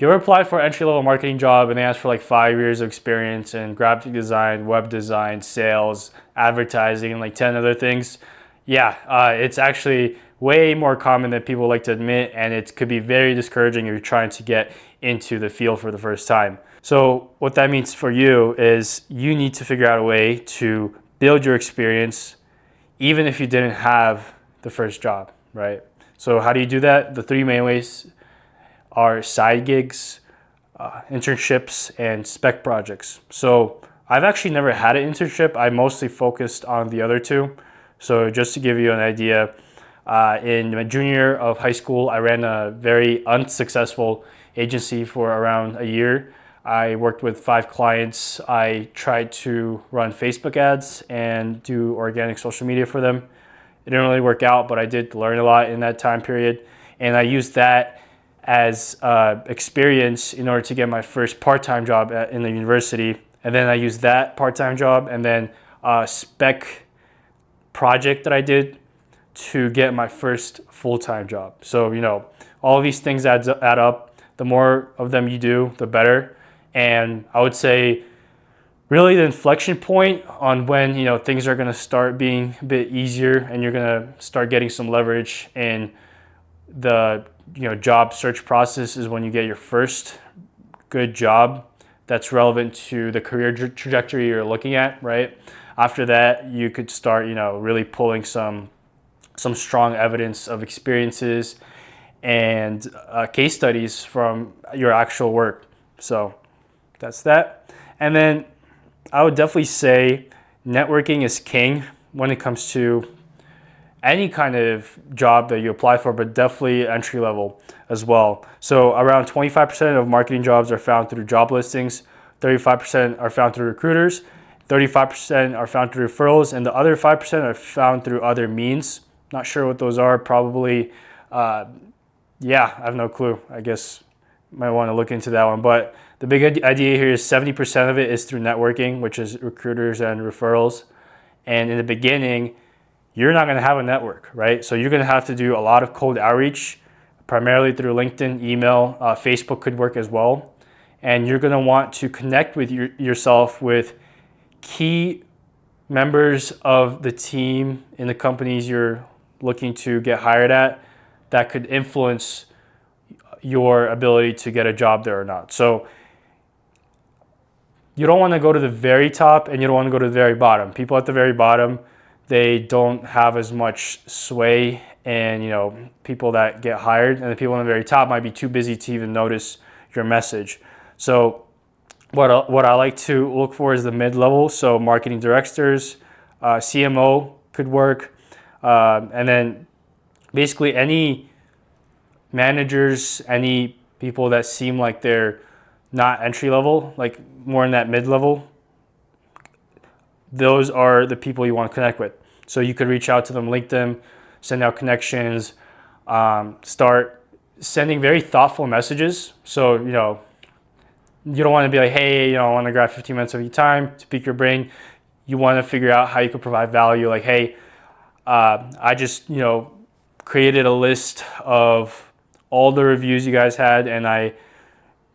you ever applied for an entry-level marketing job and they ask for like 5 years of experience in graphic design, web design, sales, advertising, and like 10 other things? Yeah, it's actually way more common than people like to admit, and it could be very discouraging if you're trying to get into the field for the first time. So what that means for you is you need to figure out a way to build your experience even if you didn't have the first job, right? So how do you do that? The three main ways are side gigs, internships, and spec projects. So I've actually never had an internship. I mostly focused on the other two. So just to give you an idea, in my junior year of high school, I ran a very unsuccessful agency for around a year. I worked with 5 clients. I tried to run Facebook ads and do organic social media for them. It didn't really work out, but I did learn a lot in that time period. And I used that as experience in order to get my first part-time job in the university. And then I used that part-time job and then a spec project that I did to get my first full-time job. So, all of these things add up. The more of them you do, the better. And I would say really the inflection point on when things are going to start being a bit easier and you're going to start getting some leverage in the job search process is when you get your first good job that's relevant to the career trajectory you're looking at, right? After that, you could start really pulling some strong evidence of experiences and case studies from your actual work. So that's that. And then I would definitely say networking is king when it comes to any kind of job that you apply for, but definitely entry level as well. So around 25% of marketing jobs are found through job listings, 35% are found through recruiters, 35% are found through referrals, and the other 5% are found through other means. Not sure what those are. Probably, I have no clue. I guess might want to look into that one. But the big idea here is 70% of it is through networking, which is recruiters and referrals. And in the beginning, you're not going to have a network, right? So you're going to have to do a lot of cold outreach, primarily through LinkedIn, email, Facebook could work as well. And you're going to want to connect with yourself with key members of the team in the companies you're looking to get hired at that could influence your ability to get a job there or not. So you don't want to go to the very top and you don't want to go to the very bottom. People at the very bottom, they don't have as much sway, and people that get hired, and the people on the very top might be too busy to even notice your message. So what I like to look for is the mid-level. So marketing directors, CMO could work, and then basically any managers, any people that seem like they're not entry level, like more in that mid-level, those are the people you want to connect with. So you could reach out to them, link them, send out connections, start sending very thoughtful messages. So, you don't want to be like, hey, I want to grab 15 minutes of your time to pique your brain. You want to figure out how you could provide value. Like, hey, I just, created a list of all the reviews you guys had, and I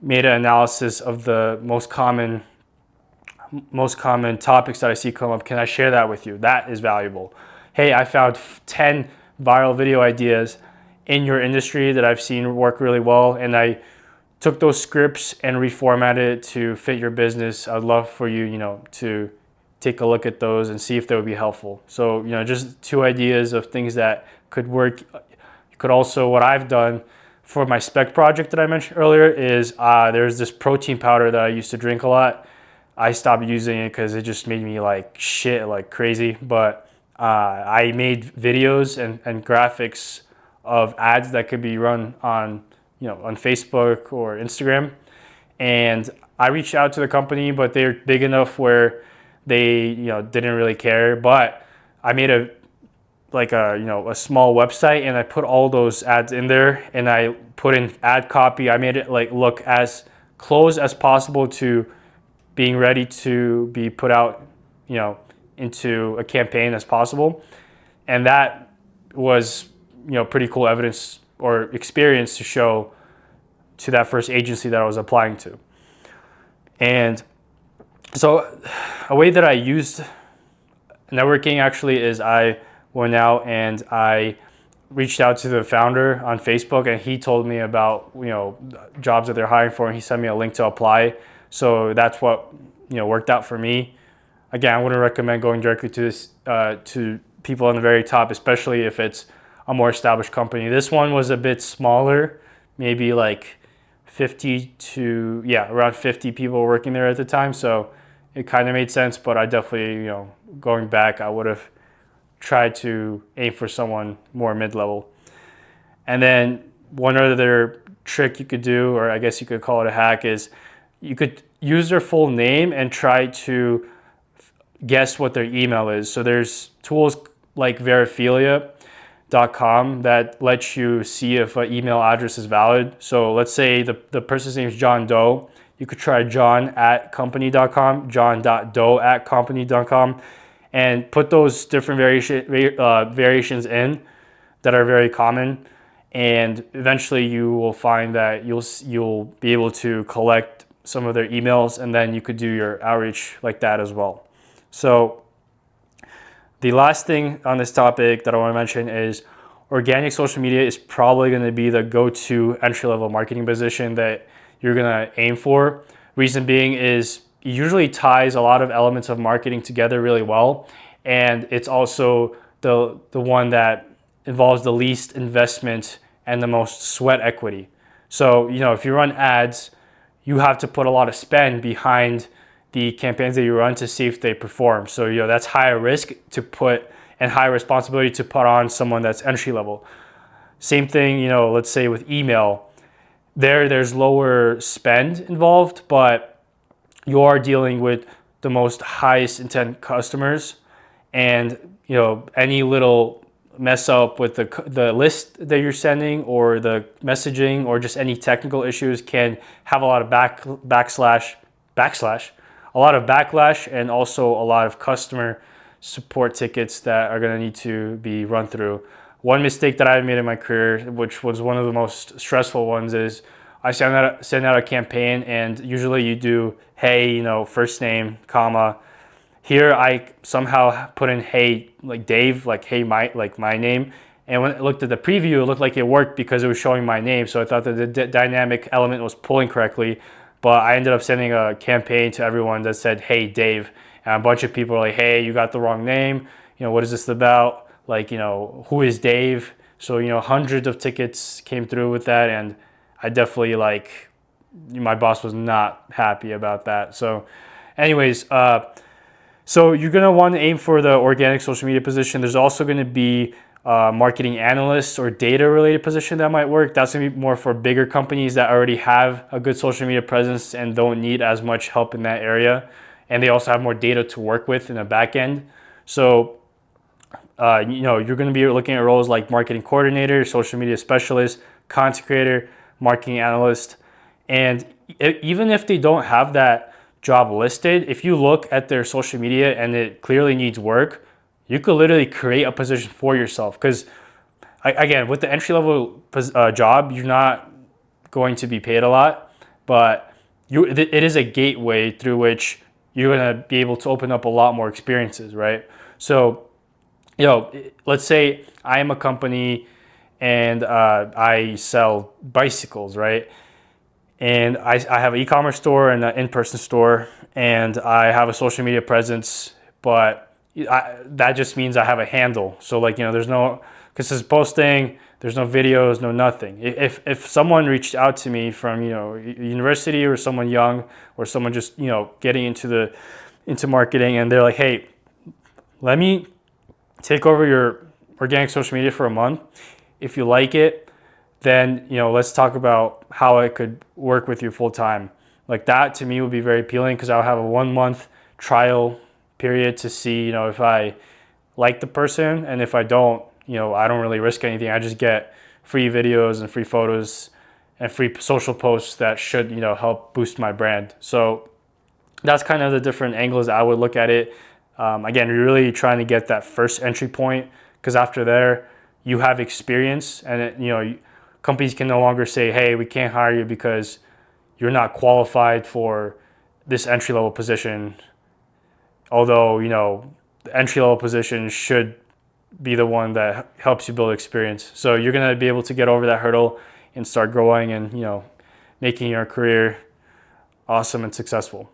made an analysis of the most common topics that I see come up. Can I share that with you? That is valuable. Hey, I found 10 viral video ideas in your industry that I've seen work really well, and I took those scripts and reformatted it to fit your business. I'd love for you, to take a look at those and see if they would be helpful. So, just 2 ideas of things that could work. Could also, what I've done for my spec project that I mentioned earlier is there's this protein powder that I used to drink a lot. I stopped using it because it just made me like shit, like crazy. But I made videos and graphics of ads that could be run on Facebook or Instagram. And I reached out to the company, but they're big enough where they didn't really care. But I made a small website, and I put all those ads in there, and I put in ad copy. I made it look as close as possible to being ready to be put out, into a campaign as possible. And that was, pretty cool evidence or experience to show to that first agency that I was applying to. And so a way that I used networking actually is I went out and I reached out to the founder on Facebook, and he told me about jobs that they're hiring for, and he sent me a link to apply. So that's what worked out for me. Again, I wouldn't recommend going directly to this to people on the very top, especially if it's a more established company. This one was a bit smaller, maybe like 50 to around 50 people working there at the time. So it kind of made sense, but I definitely going back, I would have tried to aim for someone more mid-level. And then one other trick you could do, or I guess you could call it a hack, is you could use their full name and try to guess what their email is. So there's tools like Veriphilia.com that lets you see if an email address is valid. So let's say the person's name is John Doe. You could try john@company.com, john.doe@company.com, and put those different variations in that are very common. And eventually you will find that you'll be able to collect some of their emails, and then you could do your outreach like that as well. So the last thing on this topic that I want to mention is organic social media is probably going to be the go-to entry-level marketing position that you're going to aim for. Reason being is it usually ties a lot of elements of marketing together really well, and it's also the one that involves the least investment and the most sweat equity. So if you run ads, you have to put a lot of spend behind the campaigns that you run to see if they perform. So that's higher risk to put and high responsibility to put on someone that's entry level. Same thing, let's say with email, there's lower spend involved, but you are dealing with the most highest intent customers, and any little mess up with the list that you're sending or the messaging or just any technical issues can have a lot of backlash, a lot of backlash, and also a lot of customer support tickets that are going to need to be run through. One mistake that I've made in my career, which was one of the most stressful ones, is I send out a campaign, and usually you do, hey, first name, comma. Here I somehow put in, hey, like Dave, like hey, my name. And when I looked at the preview, it looked like it worked because it was showing my name. So I thought that the dynamic element was pulling correctly. But I ended up sending a campaign to everyone that said, hey, Dave. And a bunch of people were like, hey, you got the wrong name. What is this about? Like, who is Dave? So, hundreds of tickets came through with that. And I definitely my boss was not happy about that. So anyways, so you're going to want to aim for the organic social media position. There's also going to be marketing analyst or data related position that might work. That's going to be more for bigger companies that already have a good social media presence and don't need as much help in that area. And they also have more data to work with in the back end. So, you're going to be looking at roles like marketing coordinator, social media specialist, content creator, marketing analyst. And even if they don't have that job listed, if you look at their social media and it clearly needs work, you could literally create a position for yourself. Because again, with the entry-level job, you're not going to be paid a lot, but it is a gateway through which you're going to be able to open up a lot more experiences, right? So, let's say I am a company and I sell bicycles, right? And I have an e-commerce store and an in-person store, and I have a social media presence, but that just means I have a handle. So there's no consistent posting, there's no videos, no nothing. If someone reached out to me from university, or someone young, or someone just getting into marketing, and they're like, hey, let me take over your organic social media for a month. If you like it, then let's talk about how I could work with you full time. Like that to me would be very appealing, because I'll have a 1 month trial period to see if I like the person, and if I don't, I don't really risk anything. I just get free videos and free photos and free social posts that should help boost my brand. So that's kind of the different angles I would look at it. Again, you're really trying to get that first entry point, because after there you have experience, and companies can no longer say, hey, we can't hire you because you're not qualified for this entry-level position. Although, the entry-level position should be the one that helps you build experience. So you're going to be able to get over that hurdle and start growing and, making your career awesome and successful.